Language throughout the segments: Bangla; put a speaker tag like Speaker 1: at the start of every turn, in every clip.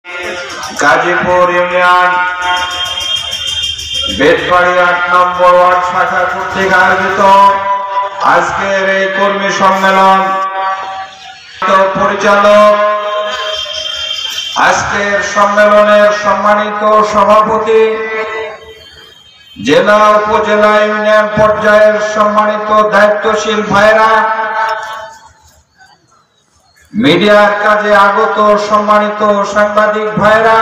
Speaker 1: গাজীপুর ইউনিয়ন বেতবাড়ি ৮ নম্বর ওয়ার্ড শাখা কর্তৃক আয়োজিত আজকের এই কর্মী সম্মেলন পরিচালক, আজকের সম্মেলনের সম্মানিত সভাপতি, জেলা উপজেলা ইউনিয়ন পর্যায়ের সম্মানিত দায়িত্বশীল ভাইরা, মিডিয়ার কাজে আগত সম্মানিত সাংবাদিক ভাইরা,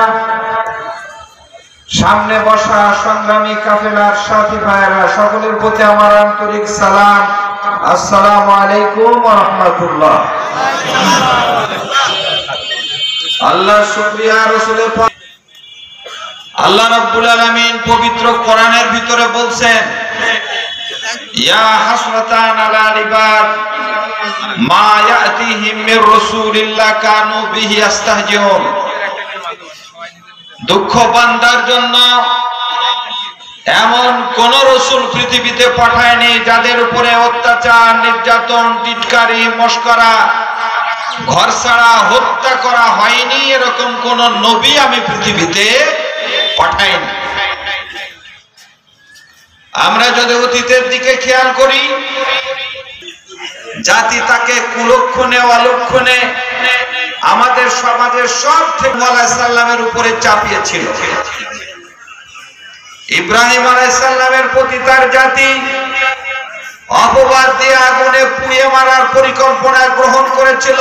Speaker 1: সামনে বসা সংগ্রামী কাফেলার সাথী ভাইরা, সকলের প্রতি আমার আন্তরিক সালাম। আসসালামু আলাইকুম ওয়া রাহমাতুল্লাহ। আল্লাহ শুকরিয়া, রাসূলের পাক আল্লাহ রাব্বুল আলামিন পবিত্র কোরআনের ভিতরে বলছেন, ইয়া হাসরাতান আলাল ইবাদ মা ইয়াতিহিম মির রাসূলিল্লাহ কানু বিহি ইস্তাহজিউন। দুঃখ বান্দার জন্য এমন কোন রাসূল পৃথিবীতে পাঠায়নি যাদের উপরে অত্যাচার, নির্যাতন, টিটকারি, মশকরা, ঘরছাড়া, হত্যা করা হয়নি। এরকম কোন নবী আমি পৃথিবীতে পাঠাইনি। আমরা যদি অতীতের দিকে খেয়াল করি, জাতি তাকে কুলক্ষণে অলক্ষণে আমাদের সমাজের সব থেকে আলাইহিস সালামের উপরে চাপিয়েছিল। ইব্রাহিম আলাইহিস সালামের প্রতি তার জাতি অপবাদ দিয়ে আগুনে পুড়িয়ে মারার পরিকল্পনা গ্রহণ করেছিল,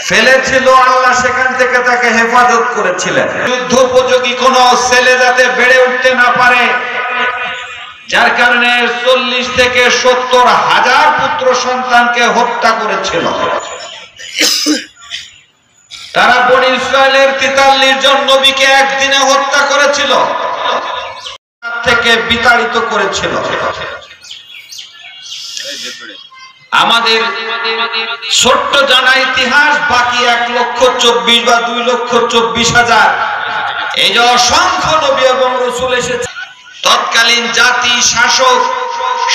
Speaker 1: ফেলেছিল। আল্লাহ সেখান থেকে তাকে হেফাজত করেছিলেন। যুদ্ধ উপযোগী কোন ছেলে যাতে বেড়ে উঠতে না পারে, যার কারণে 40 থেকে 70 হাজার পুত্র সন্তানকে হত্যা করেছিল। তারা বনী ইসরায়েলের 43 জন নবীকে একদিনে হত্যা করেছিল, থেকে বিতাড়িত করেছিল। আমাদের ছোট্ট জানা ইতিহাস বাকি 1,24,000 বা 2,24,000 এই যে অসংখ্য নবী এবং রাসূল এসেছে, তৎকালীন জাতি, শাসক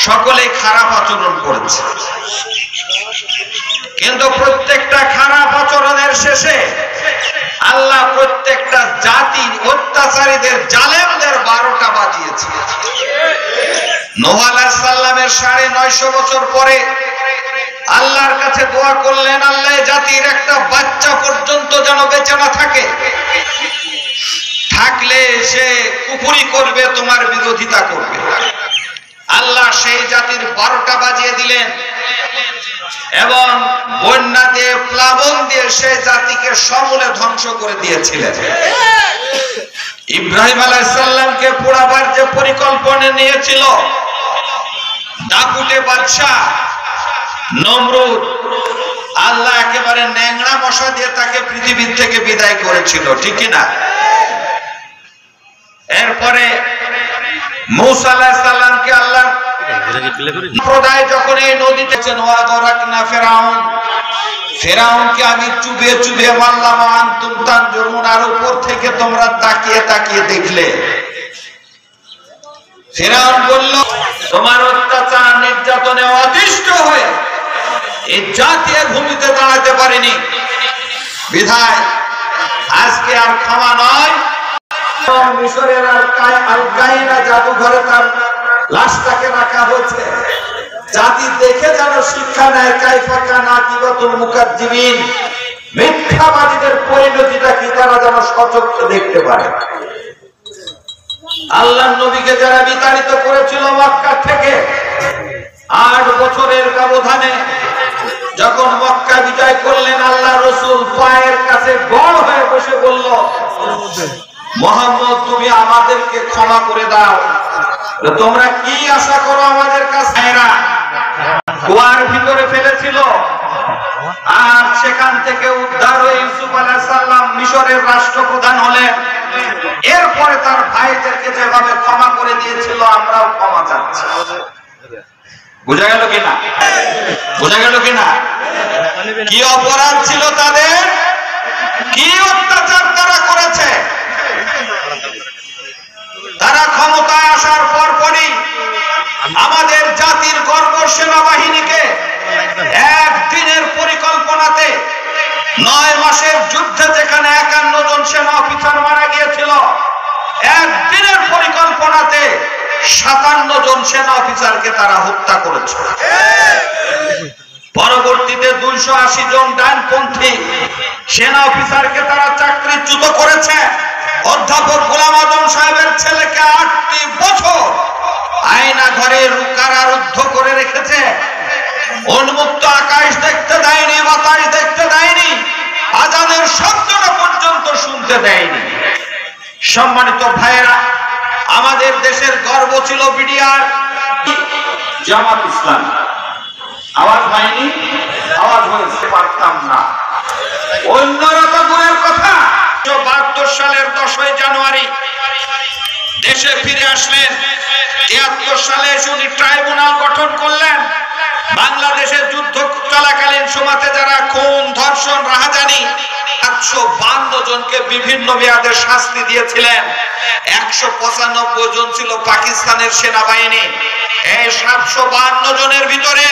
Speaker 1: সকলে খারাপ আচরণ করেছে। কিন্তু প্রত্যেকটা খারাপ আচরণের শেষে আল্লাহ প্রত্যেকটা জাতি অত্যাচারীদের, জালেমদের 12টা বাজিয়েছে। নূহ আলাইহিস সালামের 950 বছর পরে আল্লাহর কাছে দোয়া করলেন, আল্লাহ জাতির একটা বাচ্চা পর্যন্ত যেন বেঁচে না থাকে, থাকলে সে কুফরি করবে, তোমার বিরোধিতা করবে। আল্লাহ সেই জাতির 12টা বাজিয়ে দিলেন এবং বন্যা দিয়ে, প্লাবন দিয়ে সেই জাতিকে সমূলে ধ্বংস করে দিয়েছিলেন। ইব্রাহিম আলাইহিস সালামকে পোড়াবার যে পরিকল্পনা নিয়েছিল দাপুটে বাদশা নমরুদ, আল্লাহ একেবারে ন্যাংরা মশা দিয়ে তাকে পৃথিবীর থেকে বিদায় করেছিল, ঠিক কিনা? এরপরে মূসা আলাইহিস সালামকে আল্লাহ সম্প্রদায় যখন এই নদীতে ফেরাউনকে আমি চুবিয়ে চুবিয়ে মারলাম, আনতুম তানজুরুন, আর উপর থেকে তোমরা তাকিয়ে তাকিয়ে দেখলে। ফেরাউন বলল, তোমার অত্যাচার, নির্যাতনে অতিষ্ঠ হয়ে এই জাতি ভূমিতে দাঁড়াতে পারেনি, বিধায় আজকে আর ক্ষমা নয়। মিশরের আল-কাইনা জাদুঘরে তার লাশটাকে রাখা হয়েছে। জাতি দেখে যেন শিক্ষা নেয়, কাইফা কানা আকিবাতুল মুকাজ্জিবিন, মিথ্যাবাদীদের পরিণতিটা কি তারা যেন সচক্ষে দেখতে পারে। আল্লাহর নবীকে যারা বিতাড়িত করেছিল মক্কা থেকে, 8 বছরের ব্যবধানে যখন মক্কা বিজয় করলেন, আল্লাহ রাসূল পায়ের কাছে বড় হয়ে বসে বলল, মুহাম্মদ তুমি আমাদেরকে ক্ষমা করে দাও। তোমরা কি আশা করো আমাদের কাছে? কুয়ার ভিতরে ফেলেছিল, আর সেখান থেকে উদ্ধার হয়ে ইউসুফ আলাইহিস সালাম মিশরের রাষ্ট্রপ্রধান হলেন। এরপরে তার ভাইদেরকে যেভাবে ক্ষমা করে দিয়েছিল, আমরাও ক্ষমা চাচ্ছি। বুঝা গেল কিনা? বুঝা গেল কিনা? কি অপরাধ ছিল তাদের, কি অত্যাচার তারা করেছে। তারা ক্ষমতায় আসার পরপরই আমাদের জাতির গর্ব সেনাবাহিনীকে একদিনের পরিকল্পনাতে 9 মাসের যুদ্ধে যেখানে 51 57 জন সেনা অফিসারকে তারা হত্যা করেছে। পরবর্তীতে 280 জন ডানপন্থী সেনা অফিসারকে তারা চাকরিচ্যুত করেছে। অধ্যাপক গোলাম আজম সাহেবের ছেলেকে 8টি বছর আয়না ঘরে কারারুদ্ধ করে রেখেছে। উন্মুক্ত আকাশ দেখতে দেয়নি, বাতাস দেখতে দেয়নি, আজানের শব্দটা পর্যন্ত শুনতে দেয়নি। সম্মানিত ভাইয়েরা, আমাদের দেশের গর্ব ছিল বিডিআর, জামাত ইসলাম। আওয়াজ হয়নি? আওয়াজ হয়েছে, পারতাম না। অন্যরা তো দূরের কথা। 72 সালের 10ই জানুয়ারি দেশে ফিরে আসলেন। 73 সালে উনি ট্রাইব্যুনাল গঠন করলেন। বাংলাদেশের যুদ্ধ চলাকালীন সময়তে যারা খুন, ধর্ষণ, রাহাজানি 152 জনকে বিভিন্ন মেয়াদে শাস্তি দিয়েছিলেন। 195 জন ছিল পাকিস্তানের সেনাবাহিনী। এই 752 জনের ভিতরে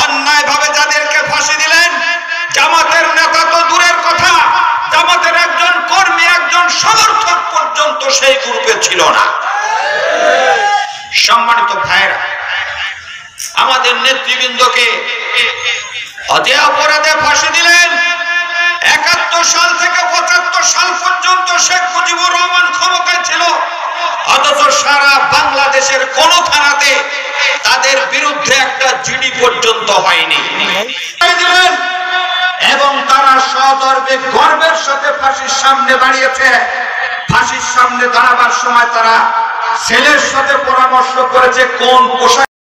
Speaker 1: অন্যায়ভাবে যাদেরকে ফাঁসি দিলেন, জামাতের নেতা তো দূরের কথা, জামাতের একজন কর্মী, একজন সমর্থক পর্যন্ত সেই গ্রুপে ছিল না। সম্মানিত ভাইরা, আমাদের নেতৃবৃন্দকে যে অপরাধে ফাঁসি দিলেন, 71 সাল থেকে 75 সাল পর্যন্ত শেখ মুজিবুর রহমান ক্ষমতায় ছিল, অথচ সারা বাংলাদেশের কোন থানাতে তাদের বিরুদ্ধে একটা জিডি পর্যন্ত হয়নি। এবং তারা সদর্বে গর্বের সাথে ফাঁসির সামনে দাঁড়িয়েছে। ফাঁসির সামনে দাঁড়াবার সময় তারা ছেলের সাথে পরামর্শ করেছে কোন পোশাক